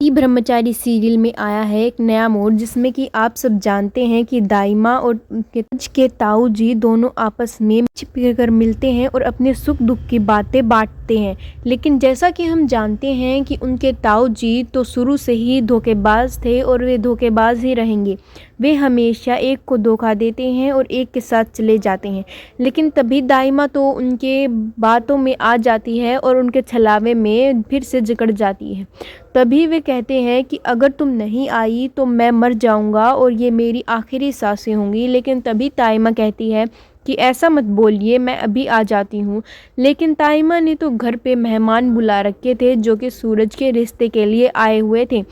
ई ब्रह्मचारी serial में आया है एक नया मोड़, जिसमें कि आप सब जानते हैं कि दाइमा और उनके ताऊ जी दोनों आपस में छिप कर मिलते हैं और अपने सुख दुख की बातें बांटते हैं। लेकिन जैसा कि हम जानते हैं कि उनके ताऊ जी तो शुरू से ही धोखेबाज थे और वे धोखेबाज ही रहेंगे। वे हमेशा एक को धोखा देते हैं और एक के साथ चले जाते हैं। लेकिन तभी दाइमा तो उनके बातों में आ जाती है और उनके छलावे में फिर से जकड़ जाती है। तभी वे कहते हैं कि अगर तुम नहीं आई तो मैं मर जाऊंगा और ये मेरी आखिरी सांसें होंगी। लेकिन तभी ताइमा कहती है कि ऐसा मत बोलिए, मैं अभी आ जाती हूँ। लेकिन ताइमा ने तो घर पे मेहमान बुला रखे थे जो कि सूरज के रिश्ते के लिए आए हुए थे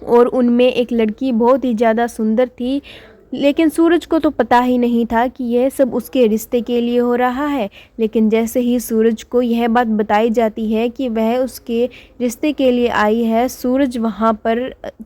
और उनमें एक लड़की बहुत ही ज़्यादा सुंदर थी। लेकिन सूरज को तो पता ही नहीं था कि यह सब उसके रिश्ते के लिए हो रहा है। लेकिन जैसे ही सूरज को यह बात बताई जाती है कि वह उसके रिश्ते के लिए आई है, सूरज वहाँ पर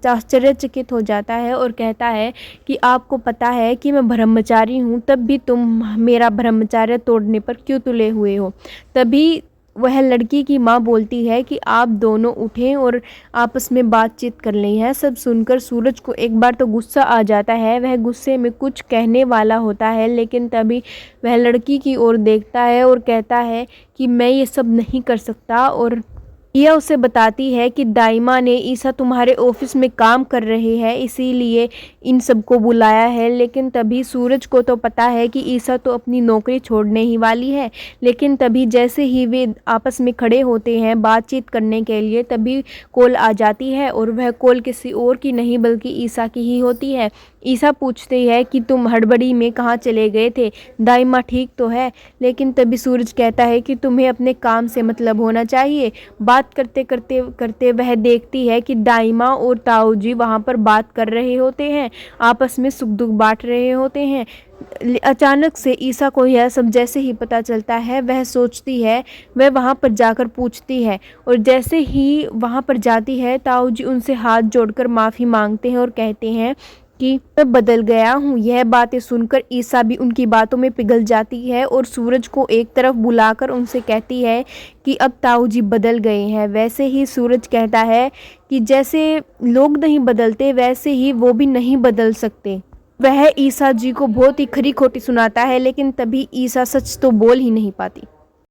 आश्चर्यचकित हो जाता है और कहता है कि आपको पता है कि मैं ब्रह्मचारी हूँ, तब भी तुम मेरा ब्रह्मचर्य तोड़ने पर क्यों तुले हुए हो। तभी वह लड़की की माँ बोलती है कि आप दोनों उठें और आपस में बातचीत कर लें। यह सब सुनकर सूरज को एक बार तो गुस्सा आ जाता है। वह गुस्से में कुछ कहने वाला होता है, लेकिन तभी वह लड़की की ओर देखता है और कहता है कि मैं ये सब नहीं कर सकता। और यह उसे बताती है कि दाइमा ने ईसा तुम्हारे ऑफिस में काम कर रहे हैं, इसीलिए इन सबको बुलाया है। लेकिन तभी सूरज को तो पता है कि ईसा तो अपनी नौकरी छोड़ने ही वाली है। लेकिन तभी जैसे ही वे आपस में खड़े होते हैं बातचीत करने के लिए, तभी कॉल आ जाती है और वह कॉल किसी और की नहीं बल्कि ईसा की ही होती है। ईसा पूछते हैं कि तुम हड़बड़ी में कहाँ चले गए थे, दाइमा ठीक तो है। लेकिन तभी सूरज कहता है कि तुम्हें अपने काम से मतलब होना चाहिए। बात करते करते करते वह देखती है कि दाइमा और ताऊ जी वहाँ पर बात कर रहे होते हैं, आपस में सुख दुख बांट रहे होते हैं। अचानक से ईसा को यह सब जैसे ही पता चलता है, वह सोचती है, वह वहाँ पर जाकर पूछती है और जैसे ही वहाँ पर जाती है ताऊ जी उनसे हाथ जोड़कर माफ़ी मांगते हैं और कहते हैं कि मैं बदल गया हूँ। यह बातें सुनकर ईसा भी उनकी बातों में पिघल जाती है और सूरज को एक तरफ बुलाकर उनसे कहती है कि अब ताऊ जी बदल गए हैं। वैसे ही सूरज कहता है कि जैसे लोग नहीं बदलते वैसे ही वो भी नहीं बदल सकते। वह ईसा जी को बहुत ही खरी खोटी सुनाता है, लेकिन तभी ईसा सच तो बोल ही नहीं पाती।